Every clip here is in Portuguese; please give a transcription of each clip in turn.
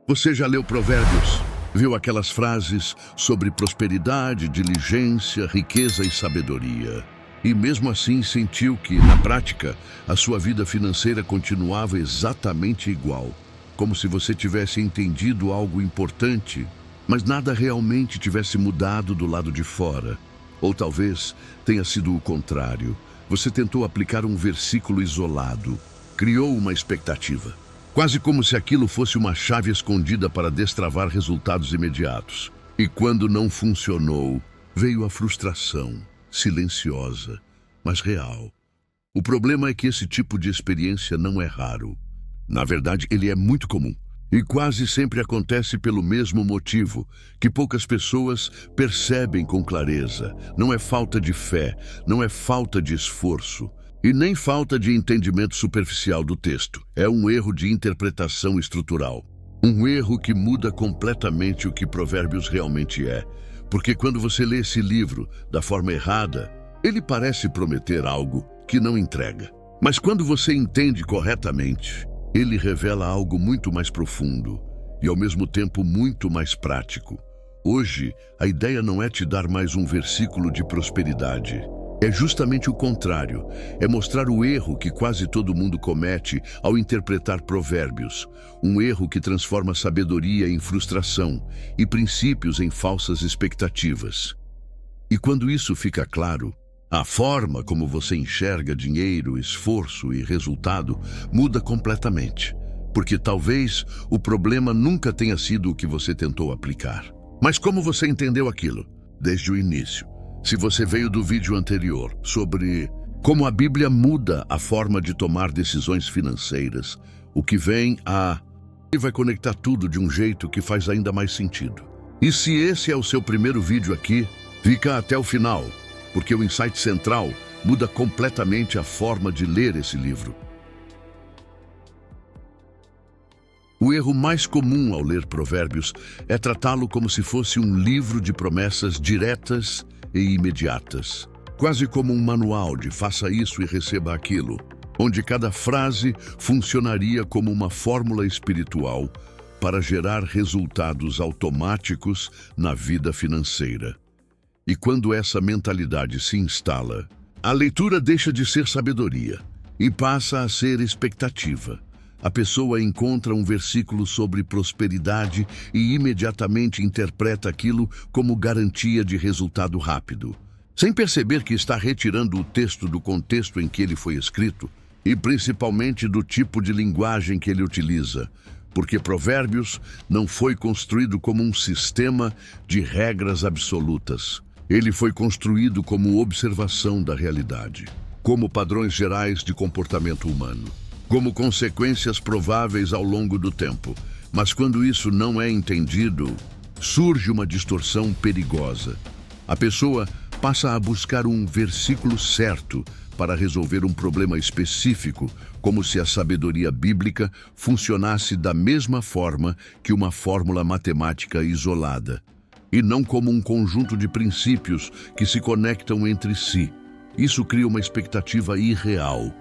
Você já leu Provérbios? Viu aquelas frases sobre prosperidade, diligência, riqueza e sabedoria? E mesmo assim sentiu que, na prática, a sua vida financeira continuava exatamente igual, como se você tivesse entendido algo importante, mas nada realmente tivesse mudado do lado de fora. Ou talvez tenha sido o contrário. Você tentou aplicar um versículo isolado, criou uma expectativa, quase como se aquilo fosse uma chave escondida para destravar resultados imediatos. E quando não funcionou, veio a frustração, silenciosa, mas real. O problema é que esse tipo de experiência não é raro. Na verdade, ele é muito comum. E quase sempre acontece pelo mesmo motivo, que poucas pessoas percebem com clareza. Não é falta de fé, não é falta de esforço, e nem falta de entendimento superficial do texto. É um erro de interpretação estrutural. Um erro que muda completamente o que Provérbios realmente é. Porque quando você lê esse livro da forma errada, ele parece prometer algo que não entrega. Mas quando você entende corretamente, ele revela algo muito mais profundo e, ao mesmo tempo, muito mais prático. Hoje, a ideia não é te dar mais um versículo de prosperidade. É justamente o contrário. É mostrar o erro que quase todo mundo comete ao interpretar Provérbios. Um erro que transforma sabedoria em frustração e princípios em falsas expectativas. E quando isso fica claro, a forma como você enxerga dinheiro, esforço e resultado muda completamente, porque talvez o problema nunca tenha sido o que você tentou aplicar. Mas como você entendeu aquilo? Desde o início. Se você veio do vídeo anterior sobre como a Bíblia muda a forma de tomar decisões financeiras, o que vem e vai conectar tudo de um jeito que faz ainda mais sentido. E se esse é o seu primeiro vídeo aqui, fica até o final, porque o insight central muda completamente a forma de ler esse livro. O erro mais comum ao ler Provérbios é tratá-lo como se fosse um livro de promessas diretas e imediatas, quase como um manual de faça isso e receba aquilo, onde cada frase funcionaria como uma fórmula espiritual para gerar resultados automáticos na vida financeira. E quando essa mentalidade se instala, a leitura deixa de ser sabedoria e passa a ser expectativa. A pessoa encontra um versículo sobre prosperidade e imediatamente interpreta aquilo como garantia de resultado rápido, sem perceber que está retirando o texto do contexto em que ele foi escrito e principalmente do tipo de linguagem que ele utiliza, porque Provérbios não foi construído como um sistema de regras absolutas. Ele foi construído como observação da realidade, como padrões gerais de comportamento humano, como consequências prováveis ao longo do tempo. Mas quando isso não é entendido, surge uma distorção perigosa. A pessoa passa a buscar um versículo certo para resolver um problema específico, como se a sabedoria bíblica funcionasse da mesma forma que uma fórmula matemática isolada, e não como um conjunto de princípios que se conectam entre si. Isso cria uma expectativa irreal,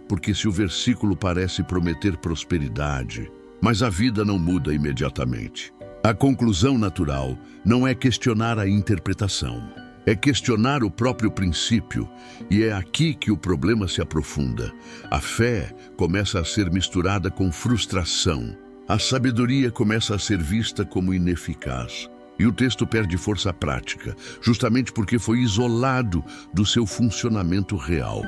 porque se o versículo parece prometer prosperidade, mas a vida não muda imediatamente. A conclusão natural não é questionar a interpretação, é questionar o próprio princípio, e é aqui que o problema se aprofunda. A fé começa a ser misturada com frustração, a sabedoria começa a ser vista como ineficaz, e o texto perde força prática, justamente porque foi isolado do seu funcionamento real.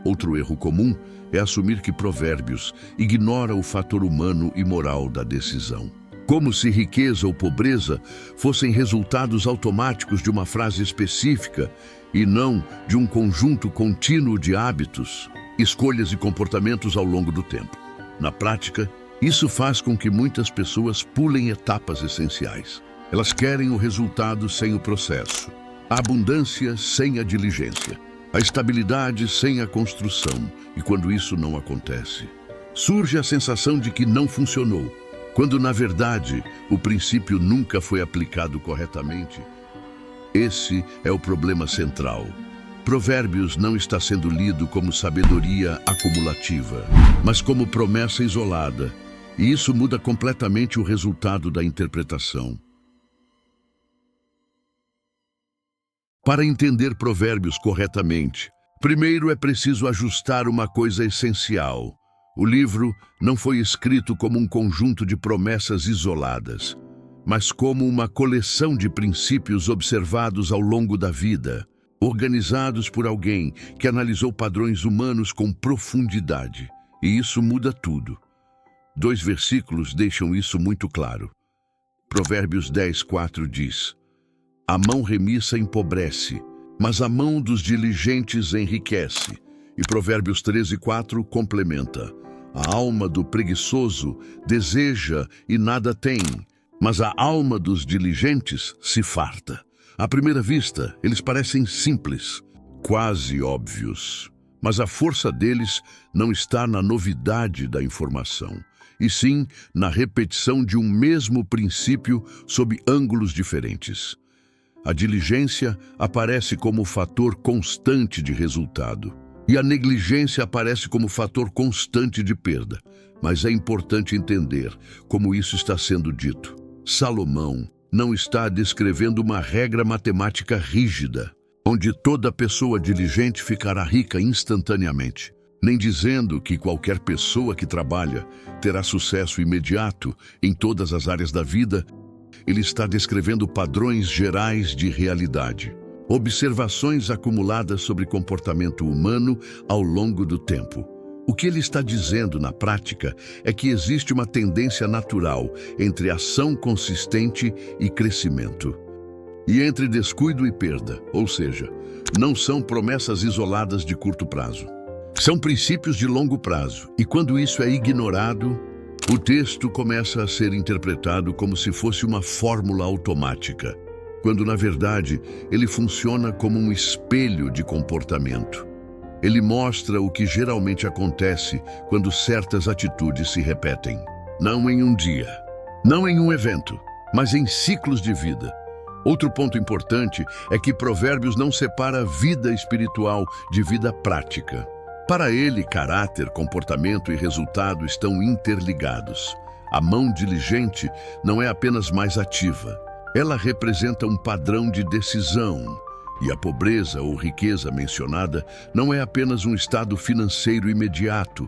Outro erro comum é assumir que Provérbios ignora o fator humano e moral da decisão, como se riqueza ou pobreza fossem resultados automáticos de uma frase específica e não de um conjunto contínuo de hábitos, escolhas e comportamentos ao longo do tempo. Na prática, isso faz com que muitas pessoas pulem etapas essenciais. Elas querem o resultado sem o processo, a abundância sem a diligência, a estabilidade sem a construção. E quando isso não acontece, surge a sensação de que não funcionou, quando na verdade o princípio nunca foi aplicado corretamente. Esse é o problema central. Provérbios não está sendo lido como sabedoria acumulativa, mas como promessa isolada, E isso muda completamente o resultado da interpretação. Para entender Provérbios corretamente, primeiro é preciso ajustar uma coisa essencial. O livro não foi escrito como um conjunto de promessas isoladas, mas como uma coleção de princípios observados ao longo da vida, organizados por alguém que analisou padrões humanos com profundidade. E isso muda tudo. 2 versículos deixam isso muito claro. Provérbios 10:4 diz: "A mão remissa empobrece, mas a mão dos diligentes enriquece." E Provérbios 13:4 complementa: "A alma do preguiçoso deseja e nada tem, mas a alma dos diligentes se farta." À primeira vista, eles parecem simples, quase óbvios, mas a força deles não está na novidade da informação, e sim na repetição de um mesmo princípio sob ângulos diferentes. A diligência aparece como fator constante de resultado, e a negligência aparece como fator constante de perda. Mas é importante entender como isso está sendo dito. Salomão não está descrevendo uma regra matemática rígida, onde toda pessoa diligente ficará rica instantaneamente, nem dizendo que qualquer pessoa que trabalha terá sucesso imediato em todas as áreas da vida. Ele está descrevendo padrões gerais de realidade, observações acumuladas sobre comportamento humano ao longo do tempo. O que ele está dizendo na prática é que existe uma tendência natural entre ação consistente e crescimento, e entre descuido e perda, ou seja, não são promessas isoladas de curto prazo. São princípios de longo prazo, e quando isso é ignorado, o texto começa a ser interpretado como se fosse uma fórmula automática, quando na verdade ele funciona como um espelho de comportamento. Ele mostra o que geralmente acontece quando certas atitudes se repetem. Não em um dia, não em um evento, mas em ciclos de vida. Outro ponto importante é que Provérbios não separa vida espiritual de vida prática. Para ele, caráter, comportamento e resultado estão interligados. A mão diligente não é apenas mais ativa. Ela representa um padrão de decisão. E a pobreza ou riqueza mencionada não é apenas um estado financeiro imediato,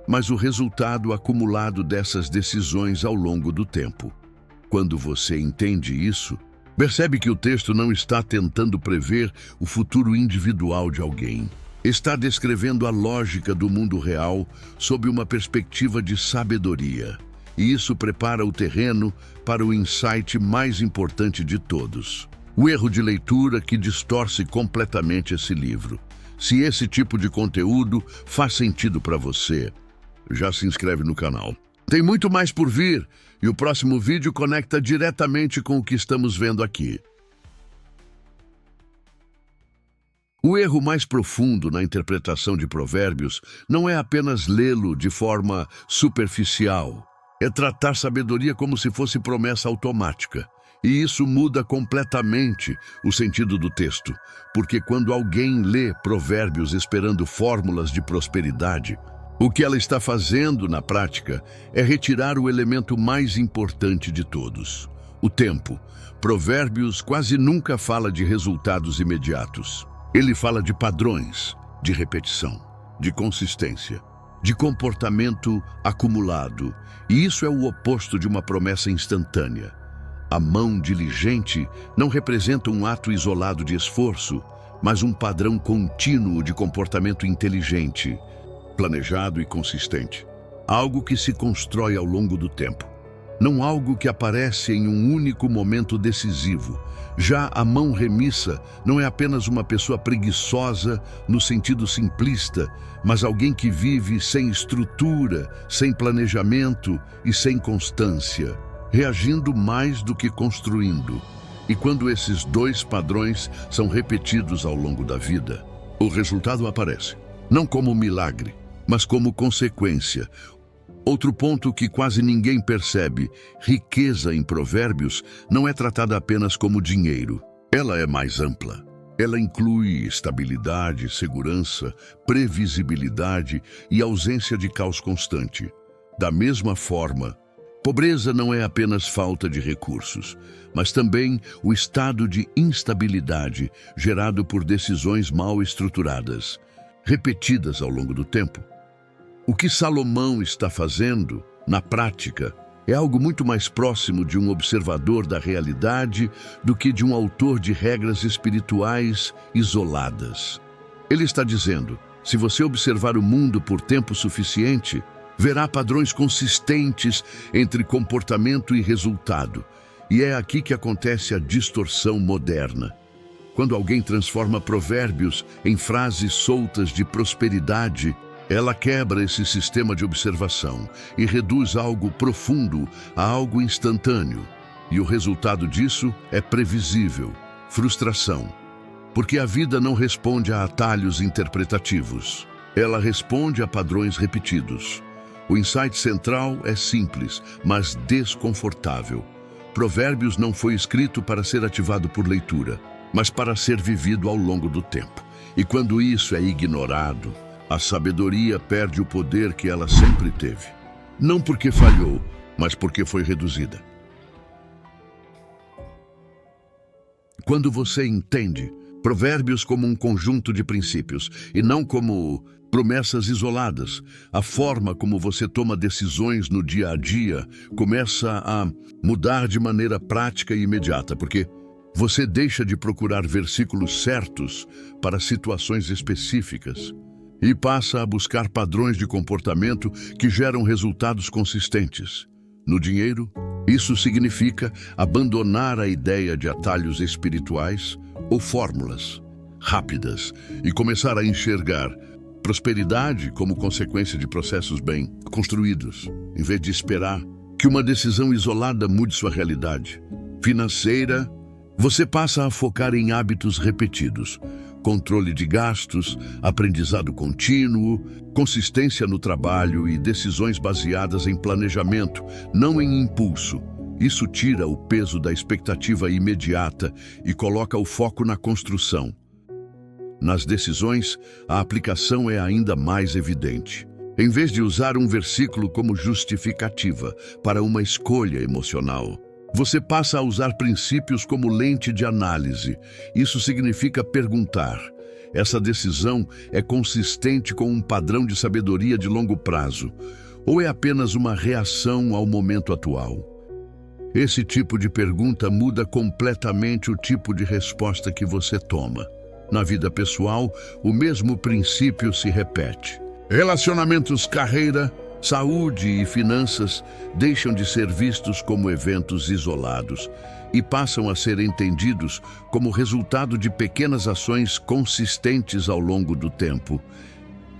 mas o resultado acumulado dessas decisões ao longo do tempo. Quando você entende isso, percebe que o texto não está tentando prever o futuro individual de alguém. Está descrevendo a lógica do mundo real sob uma perspectiva de sabedoria. E isso prepara o terreno para o insight mais importante de todos: o erro de leitura que distorce completamente esse livro. Se esse tipo de conteúdo faz sentido para você, já se inscreve no canal. Tem muito mais por vir, e o próximo vídeo conecta diretamente com o que estamos vendo aqui. O erro mais profundo na interpretação de Provérbios não é apenas lê-lo de forma superficial. É tratar sabedoria como se fosse promessa automática. E isso muda completamente o sentido do texto, porque quando alguém lê Provérbios esperando fórmulas de prosperidade, o que ela está fazendo na prática é retirar o elemento mais importante de todos: o tempo. Provérbios quase nunca fala de resultados imediatos. Ele fala de padrões, de repetição, de consistência, de comportamento acumulado, e isso é o oposto de uma promessa instantânea. A mão diligente não representa um ato isolado de esforço, mas um padrão contínuo de comportamento inteligente, planejado e consistente. Algo que se constrói ao longo do tempo, não algo que aparece em um único momento decisivo. Já a mão remissa não é apenas uma pessoa preguiçosa no sentido simplista, mas alguém que vive sem estrutura, sem planejamento e sem constância, reagindo mais do que construindo. E quando esses dois padrões são repetidos ao longo da vida, o resultado aparece, não como milagre, mas como consequência. Outro ponto que quase ninguém percebe: riqueza em Provérbios não é tratada apenas como dinheiro. Ela é mais ampla. Ela inclui estabilidade, segurança, previsibilidade e ausência de caos constante. Da mesma forma, pobreza não é apenas falta de recursos, mas também o estado de instabilidade gerado por decisões mal estruturadas, repetidas ao longo do tempo. O que Salomão está fazendo, na prática, é algo muito mais próximo de um observador da realidade do que de um autor de regras espirituais isoladas. Ele está dizendo: se você observar o mundo por tempo suficiente, verá padrões consistentes entre comportamento e resultado. E é aqui que acontece a distorção moderna. Quando alguém transforma provérbios em frases soltas de prosperidade, ela quebra esse sistema de observação e reduz algo profundo a algo instantâneo. E o resultado disso é previsível: frustração. Porque a vida não responde a atalhos interpretativos. Ela responde a padrões repetidos. O insight central é simples, mas desconfortável. Provérbios não foi escrito para ser ativado por leitura, mas para ser vivido ao longo do tempo. E quando isso é ignorado, a sabedoria perde o poder que ela sempre teve. Não porque falhou, mas porque foi reduzida. Quando você entende Provérbios como um conjunto de princípios e não como promessas isoladas, a forma como você toma decisões no dia a dia começa a mudar de maneira prática e imediata, porque você deixa de procurar versículos certos para situações específicas e passa a buscar padrões de comportamento que geram resultados consistentes. No dinheiro, isso significa abandonar a ideia de atalhos espirituais ou fórmulas rápidas e começar a enxergar prosperidade como consequência de processos bem construídos, em vez de esperar que uma decisão isolada mude sua realidade financeira. Você passa a focar em hábitos repetidos: controle de gastos, aprendizado contínuo, consistência no trabalho e decisões baseadas em planejamento, não em impulso. Isso tira o peso da expectativa imediata e coloca o foco na construção. Nas decisões, a aplicação é ainda mais evidente. Em vez de usar um versículo como justificativa para uma escolha emocional, você passa a usar princípios como lente de análise. Isso significa perguntar: essa decisão é consistente com um padrão de sabedoria de longo prazo, ou é apenas uma reação ao momento atual? Esse tipo de pergunta muda completamente o tipo de resposta que você toma. Na vida pessoal, o mesmo princípio se repete. Relacionamentos, carreira, saúde e finanças deixam de ser vistos como eventos isolados e passam a ser entendidos como resultado de pequenas ações consistentes ao longo do tempo.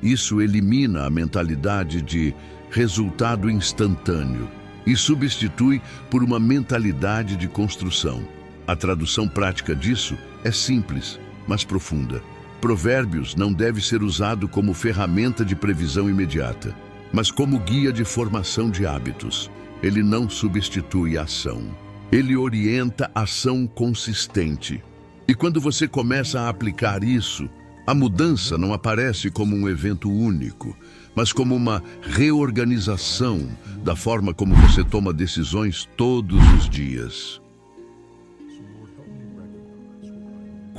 Isso elimina a mentalidade de resultado instantâneo e substitui por uma mentalidade de construção. A tradução prática disso é simples, mas profunda. Provérbios não deve ser usado como ferramenta de previsão imediata, mas como guia de formação de hábitos. Ele não substitui a ação. Ele orienta ação consistente. E quando você começa a aplicar isso, a mudança não aparece como um evento único, mas como uma reorganização da forma como você toma decisões todos os dias.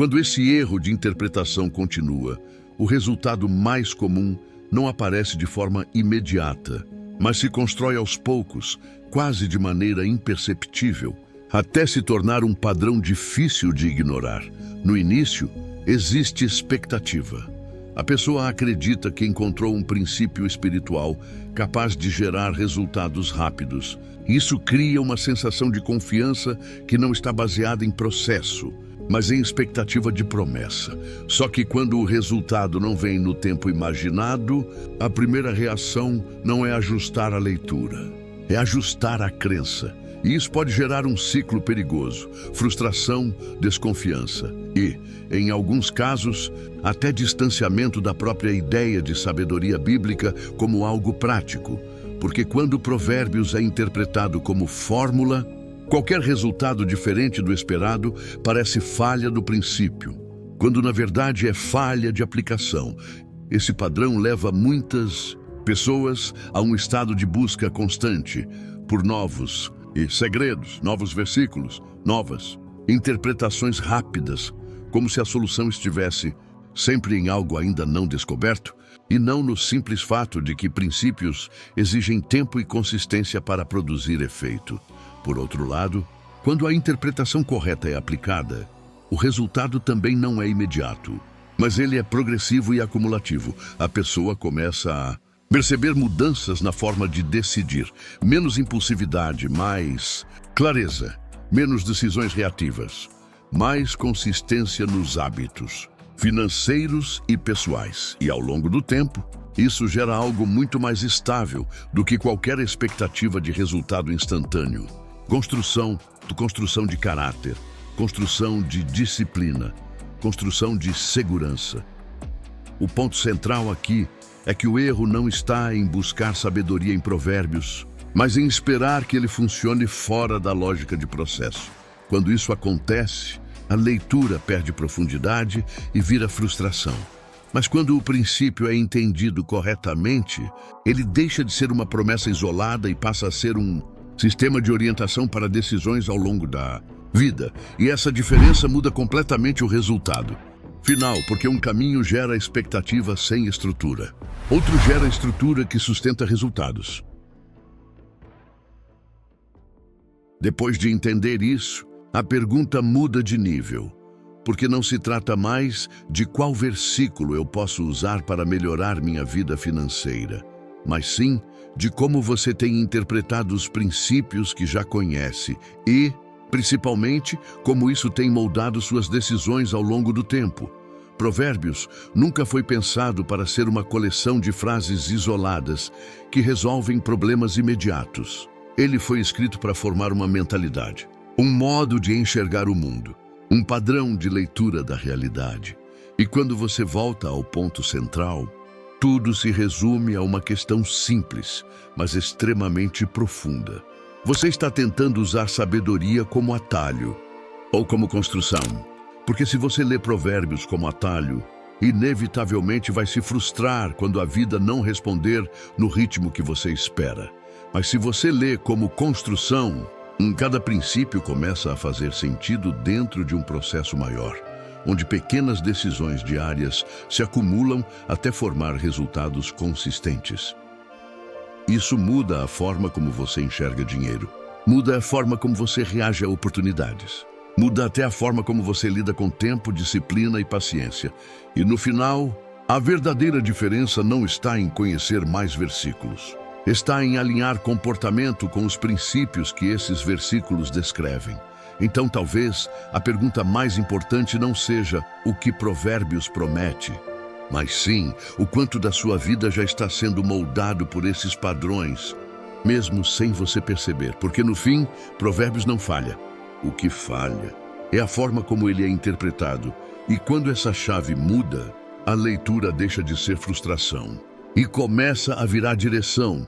Quando esse erro de interpretação continua, o resultado mais comum não aparece de forma imediata, mas se constrói aos poucos, quase de maneira imperceptível, até se tornar um padrão difícil de ignorar. No início, existe expectativa. A pessoa acredita que encontrou um princípio espiritual capaz de gerar resultados rápidos. Isso cria uma sensação de confiança que não está baseada em processo, mas em expectativa de promessa. Só que quando o resultado não vem no tempo imaginado, a primeira reação não é ajustar a leitura, é ajustar a crença. E isso pode gerar um ciclo perigoso: frustração, desconfiança e, em alguns casos, até distanciamento da própria ideia de sabedoria bíblica como algo prático. Porque quando Provérbios é interpretado como fórmula, qualquer resultado diferente do esperado parece falha do princípio, quando na verdade é falha de aplicação. Esse padrão leva muitas pessoas a um estado de busca constante por novos segredos, novos versículos, novas interpretações rápidas, como se a solução estivesse sempre em algo ainda não descoberto, e não no simples fato de que princípios exigem tempo e consistência para produzir efeito. Por outro lado, quando a interpretação correta é aplicada, o resultado também não é imediato, mas ele é progressivo e acumulativo. A pessoa começa a perceber mudanças na forma de decidir, menos impulsividade, mais clareza, menos decisões reativas, mais consistência nos hábitos financeiros e pessoais. E ao longo do tempo, isso gera algo muito mais estável do que qualquer expectativa de resultado instantâneo. Construção de caráter, construção de disciplina, construção de segurança. O ponto central aqui é que o erro não está em buscar sabedoria em provérbios, mas em esperar que ele funcione fora da lógica de processo. Quando isso acontece, a leitura perde profundidade e vira frustração. Mas quando o princípio é entendido corretamente, ele deixa de ser uma promessa isolada e passa a ser um sistema de orientação para decisões ao longo da vida. E essa diferença muda completamente o resultado final, porque um caminho gera expectativa sem estrutura. Outro gera estrutura que sustenta resultados. Depois de entender isso, a pergunta muda de nível, porque não se trata mais de qual versículo eu posso usar para melhorar minha vida financeira, mas sim de como você tem interpretado os princípios que já conhece e, principalmente, como isso tem moldado suas decisões ao longo do tempo. Provérbios nunca foi pensado para ser uma coleção de frases isoladas que resolvem problemas imediatos. Ele foi escrito para formar uma mentalidade, um modo de enxergar o mundo, um padrão de leitura da realidade. E quando você volta ao ponto central, tudo se resume a uma questão simples, mas extremamente profunda. Você está tentando usar sabedoria como atalho ou como construção? Porque se você lê Provérbios como atalho, inevitavelmente vai se frustrar quando a vida não responder no ritmo que você espera. Mas se você lê como construção, cada princípio começa a fazer sentido dentro de um processo maior, onde pequenas decisões diárias se acumulam até formar resultados consistentes. Isso muda a forma como você enxerga dinheiro, muda a forma como você reage a oportunidades, muda até a forma como você lida com tempo, disciplina e paciência. E no final, a verdadeira diferença não está em conhecer mais versículos. Está em alinhar comportamento com os princípios que esses versículos descrevem. Então, talvez, a pergunta mais importante não seja o que Provérbios promete, mas sim o quanto da sua vida já está sendo moldado por esses padrões, mesmo sem você perceber, porque no fim, Provérbios não falha. O que falha é a forma como ele é interpretado, e quando essa chave muda, a leitura deixa de ser frustração e começa a virar direção.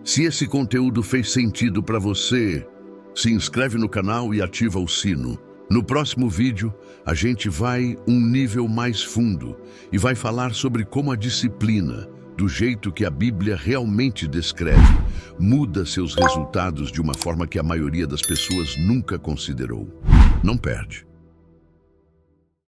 Se esse conteúdo fez sentido para você, se inscreve no canal e ativa o sino. No próximo vídeo, a gente vai um nível mais fundo e vai falar sobre como a disciplina, do jeito que a Bíblia realmente descreve, muda seus resultados de uma forma que a maioria das pessoas nunca considerou. Não perde.